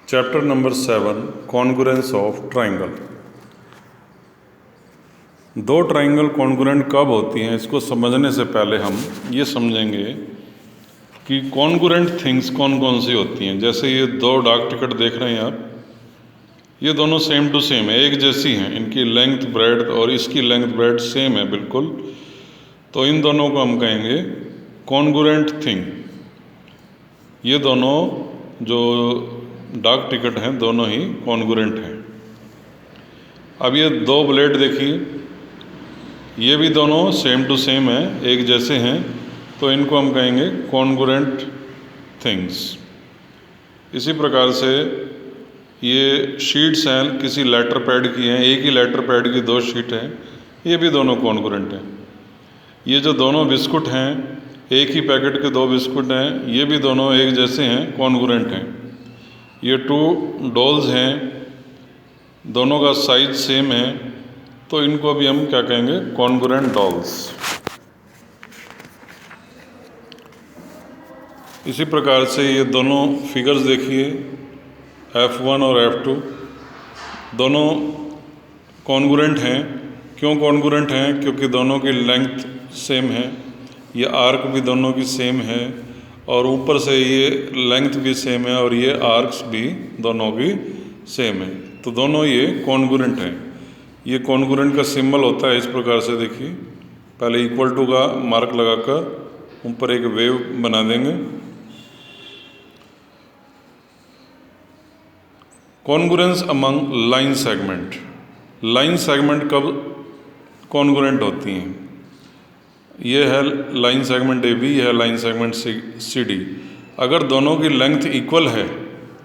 Chapter number 7 congruence of triangle. दो triangle congruent कब होती हैं, इसको समझने से पहले हम ये समझेंगे कि कॉन्ग्रुएंट थिंग्स कौन कौन सी होती हैं। जैसे ये दो डाक टिकट देख रहे हैं आप, ये दोनों सेम टू सेम है, एक जैसी हैं, इनकी लेंथ ब्रेड और इसकी लेंथ ब्रेड सेम है बिल्कुल। तो इन दोनों को हम कहेंगे कॉन्ग्रुएंट थिंग। ये दोनों जो डाक टिकट हैं दोनों ही कॉन्ग्रुएंट हैं। अब ये दो ब्लेड देखिए, ये भी दोनों सेम टू सेम है, एक जैसे हैं, तो इनको हम कहेंगे कॉन्ग्रुएंट थिंग्स। इसी प्रकार से ये शीट्स हैं, किसी लेटर पैड की हैं, एक ही लेटर पैड की दो शीट हैं, ये भी दोनों कॉन्ग्रुएंट हैं। ये जो दोनों बिस्कुट हैं, एक ही पैकेट के दो बिस्कुट हैं, ये भी दोनों एक जैसे हैं, कॉन्ग्रुएंट हैं। ये 2 डॉल्स हैं, दोनों का साइज सेम है, तो इनको भी हम क्या कहेंगे, कॉन्ग्रुएंट डॉल्स। इसी प्रकार से ये दोनों फिगर्स देखिए, F1 और F2 दोनों कॉन्ग्रुएंट हैं। क्यों कॉन्ग्रुएंट हैं? क्योंकि दोनों की लेंथ सेम है, ये आर्क भी दोनों की सेम है, और ऊपर से ये लेंथ भी सेम है, और ये आर्क्स भी दोनों की सेम है, तो दोनों ये कॉन्ग्रुएंट हैं। ये कॉन्ग्रुएंट का सिंबल होता है इस प्रकार से, देखिए, पहले इक्वल टू का मार्क लगाकर ऊपर एक वेव बना देंगे। Congruence among line segment. Line segment कब कॉन्ग्रुएंट होती हैं? ये है लाइन सेगमेंट AB, यह है लाइन सेगमेंट CD। अगर दोनों की लेंथ इक्वल है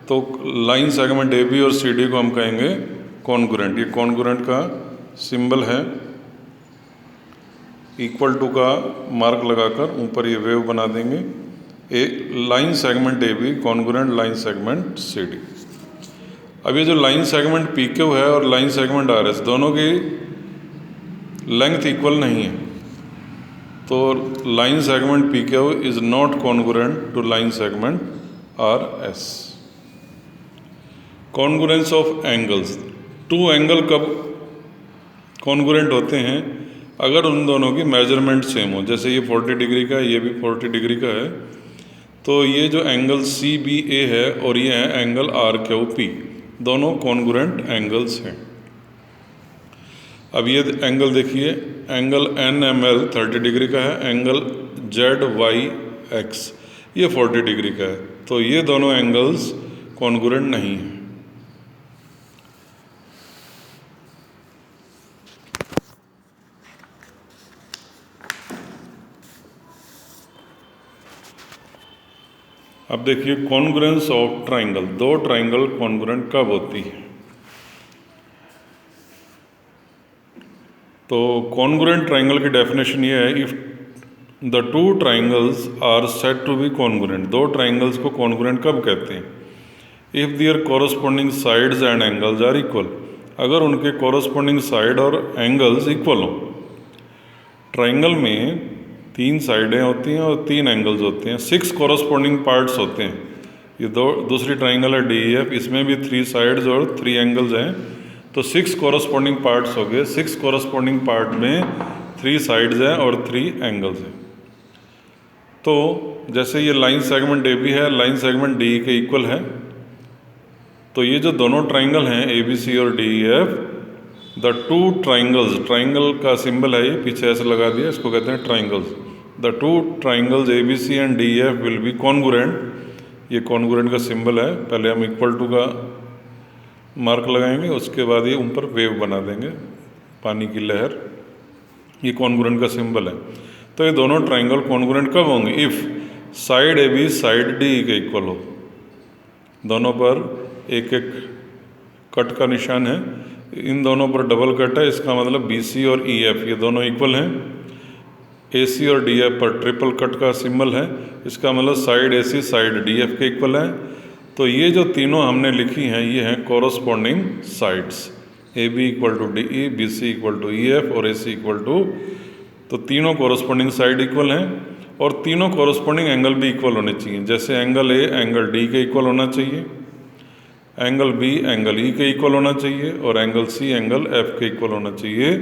तो लाइन सेगमेंट AB और CD को हम कहेंगे कॉन्ग्रुएंट। ये कॉन्ग्रुएंट का सिंबल है, इक्वल टू का मार्क लगाकर ऊपर ये वेव बना देंगे। Line segment AB congruent line segment CD। अब ये जो लाइन सेगमेंट PQ है और लाइन सेगमेंट RS, दोनों की लेंथ इक्वल नहीं है, तो line segment PQ is not congruent to line segment RS। Congruence of angles. 2 angle कब कॉन्ग्रुएंट होते हैं? अगर उन दोनों की मेजरमेंट सेम हो। जैसे ये 40 डिग्री का है, ये भी 40 डिग्री का है, तो ये जो एंगल CBA है और ये है एंगल RQP, दोनों कॉन्ग्रुएंट एंगल्स हैं। अब ये एंगल देखिए, एंगल NML 30 डिग्री का है, एंगल ZYX ये 40 डिग्री का है, तो ये दोनों एंगल्स कॉन्ग्रुएंट नहीं हैं। अब देखिए कॉन्ग्रुएंस ऑफ ट्राइंगल। दो ट्राइंगल कॉन्ग्रुएंट कब होती है? तो कॉन्ग्रुएंट ट्राइंगल की डेफिनेशन ये है, if the 2 triangles are said to be congruent. दो ट्राइंगल्स को कॉन्ग्रुएंट कब कहते हैं? If their corresponding sides and angles are equal. अगर उनके कॉरस्पॉन्डिंग साइड और एंगल्स इक्वल हो। ट्राइंगल में 3 साइडें होती हैं और 3 एंगल्स होते हैं, 6 कॉरस्पॉन्डिंग पार्ट्स होते हैं। ये दूसरी ट्राइंगल है DEF, इसमें भी 3 साइड्स और 3 एंगल्स हैं, तो 6 कॉरस्पॉन्डिंग पार्ट्स हो गए। 6 कॉरस्पॉन्डिंग पार्ट में 3 साइड्स हैं और 3 एंगल्स हैं। तो जैसे ये लाइन सेगमेंट AB है, लाइन सेगमेंट DE के इक्वल है, तो ये जो दोनों ट्राइंगल हैं ABC और DEF, द 2 ट्राइंगल्स, ट्राइंगल का सिंबल है ये, पीछे ऐसे लगा दिया, इसको कहते हैं triangles. The 2 triangles ABC and DEF will be congruent. ये कॉन्ग्रुएंट का सिंबल है, पहले हम इक्वल टू का मार्क लगाएंगे, उसके बाद ये ऊपर वेव बना देंगे, पानी की लहर, ये कॉन्ग्रुएंट का सिंबल है। तो ये दोनों ट्राइंगल कॉन्ग्रुएंट कब होंगे? If side AB side DE के इक्वल हो। दोनों पर एक एक कट का निशान है, इन दोनों पर डबल कट है, इसका मतलब BC और EF ये दोनों इक्वल हैं। AC और DF पर ट्रिपल कट का सिंबल है, इसका मतलब साइड AC साइड DF के इक्वल है। तो ये जो तीनों हमने लिखी हैं, ये हैं corresponding sides. AB equal to DE, BC equal to EF और AC इक्वल टू, तो तीनों कॉरस्पॉन्डिंग साइड इक्वल हैं, और तीनों कॉरस्पॉन्डिंग एंगल भी इक्वल होने चाहिए। जैसे एंगल A एंगल D के इक्वल होना चाहिए, एंगल बी एंगल ई के इक्वल होना चाहिए और एंगल सी एंगल एफ के इक्वल होना चाहिए।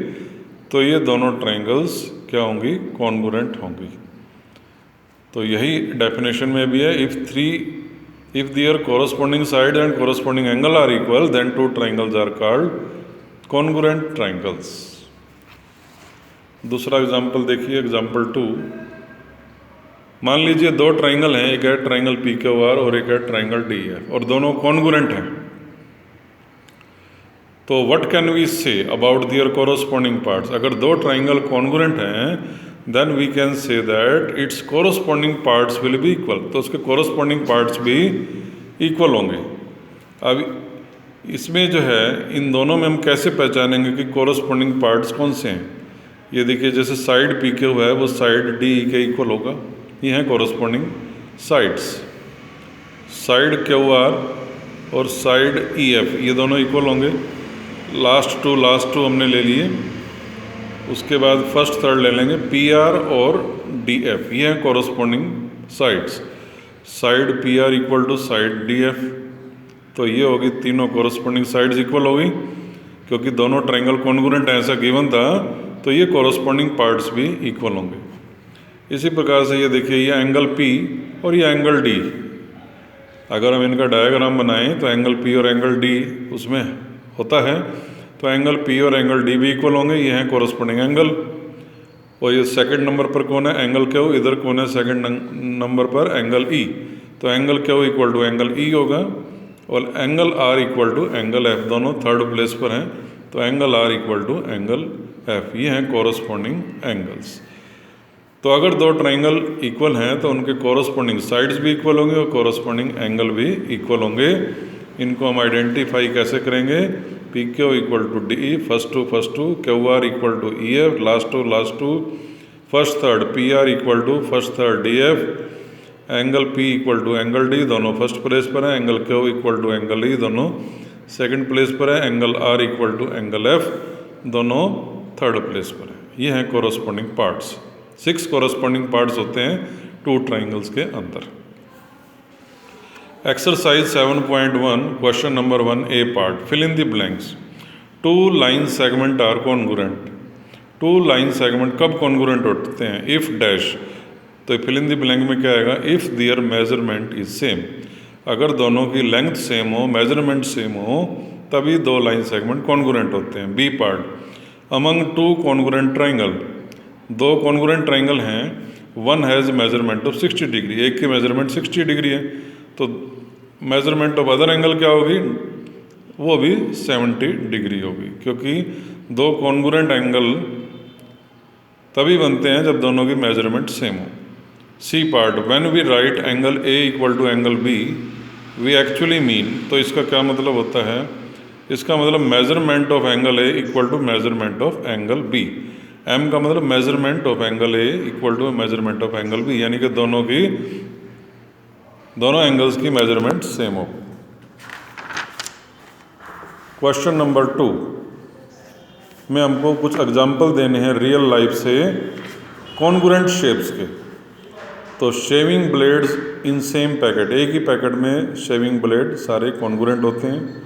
तो ये दोनों ट्रायंगल्स क्या होंगी, कॉन्ग्रुएंट होंगी। तो यही डेफिनेशन में भी है, if their corresponding side and corresponding angle are equal then two triangles are called congruent triangles. दूसरा एग्जांपल देखिए, एग्जांपल 2। मान लीजिए दो ट्रायंगल हैं, एक है ट्रायंगल पी क्यू आर और एक है ट्रायंगल डी एफ, और दोनों कॉन्ग्रुएंट हैं। तो what can we say about their corresponding parts? अगर दो ट्रायंगल कॉन्ग्रुएंट हैं then we can say that its corresponding parts will be equal. तो उसके कोरस्पॉन्डिंग पार्ट्स भी इक्वल होंगे। अब इसमें जो है, इन दोनों में हम कैसे पहचानेंगे कि कोरस्पॉन्डिंग पार्ट्स कौन से हैं? ये देखिए, जैसे साइड पी क्यू है वो साइड डी के इक्वल होगा, ये हैं corresponding sides. Side Q R और साइड ई एफ, ये दोनों इक्वल होंगे। लास्ट टू हमने ले लिए, उसके बाद फर्स्ट थर्ड ले लेंगे, पी आर और डी एफ, ये हैं corresponding sides. Side P R equal to side D F, तो ये होगी तीनों कोरस्पॉन्डिंग साइड्स इक्वल होगी, क्योंकि दोनों ट्रायंगल कॉन्ग्रुएंट ऐसा गिवन था, तो ये कोरस्पॉन्डिंग पार्ट्स भी इक्वल होंगे। इसी प्रकार से ये देखिए, ये एंगल P और ये एंगल D, अगर हम इनका डायग्राम बनाएं तो एंगल P और एंगल D उसमें होता है, तो एंगल P और एंगल D भी इक्वल होंगे, ये हैं कोरस्पॉन्डिंग एंगल। और ये सेकंड नंबर पर कौन है, एंगल Q, इधर कौन है सेकंड नंबर पर, एंगल E। तो angle Q equal to angle E होगा, और angle R equal to angle F, दोनों थर्ड प्लेस पर हैं, तो angle R equal to angle F, ये हैं कोरस्पॉन्डिंग एंगल्स। तो अगर दो ट्रायंगल इक्वल हैं तो उनके कोरस्पॉन्डिंग साइड्स भी इक्वल होंगे और कोरस्पॉन्डिंग एंगल भी इक्वल होंगे। इनको हम आइडेंटिफाई कैसे करेंगे, P Q equal to D, first two, Q R equal to E F, last two, first third P R equal to first third D F, angle P equal to angle D, दोनों first place पर हैं, angle Q equal to angle E, दोनों second place पर है, angle are equal to angle F, दोनों third place पर है। ये हैं कोरस्पॉन्डिंग पार्ट्स। 6 कोरस्पॉन्डिंग पार्ट्स होते हैं 2 ट्रायंगल्स के अंदर। Exercise 7.1 question number 1 A part, fill in the blanks. 2 line segment are congruent. 2 line segment कब कॉन्ग्रुएंट होते हैं? इफ डैश, तो फिल इन द ब्लैंक में क्या आएगा, if their measurement is same. अगर दोनों की लेंथ सेम हो, मेजरमेंट सेम हो, तभी 2 लाइन सेगमेंट कॉन्ग्रुएंट होते हैं। B part, among 2 congruent triangle, 2 congruent triangle हैं, one has measurement of 60 degree, एक की मेजरमेंट 60 डिग्री है, तो मेजरमेंट ऑफ अदर एंगल क्या होगी, वो भी 70 डिग्री होगी, क्योंकि 2 कॉन्ग्रुएंट एंगल तभी बनते हैं जब दोनों की मेजरमेंट सेम हो। C part, when we write angle A equal to angle B we actually mean, तो इसका क्या मतलब होता है, इसका मतलब measurement of angle A equal to measurement of angle B. M का मतलब measurement of angle A equal to measurement of angle B, यानी कि दोनों एंगल्स की मेजरमेंट सेम हो। क्वेश्चन नंबर 2 में हमको कुछ एग्जाम्पल देने हैं रियल लाइफ से कॉन्ग्रुएंट शेप्स के। तो shaving blades in same packet, एक ही पैकेट में शेविंग ब्लेड सारे कॉन्ग्रुएंट होते हैं।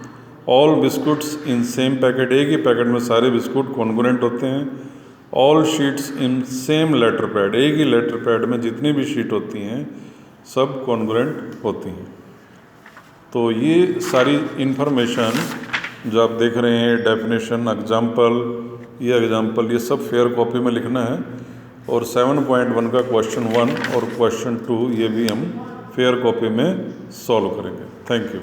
All biscuits in same packet, एक ही पैकेट में सारे बिस्कुट कॉन्ग्रुएंट होते हैं। All sheets in same letter pad, एक ही लेटर पैड में जितनी भी शीट होती हैं सब कॉन्ग्रुएंट होती हैं। तो ये सारी इन्फॉर्मेशन जो आप देख रहे हैं, डेफिनेशन, एग्जाम्पल, ये सब फेयर कॉपी में लिखना है। और 7.1 का क्वेश्चन 1 और क्वेश्चन 2 ये भी हम फेयर कॉपी में सॉल्व करेंगे। Thank you.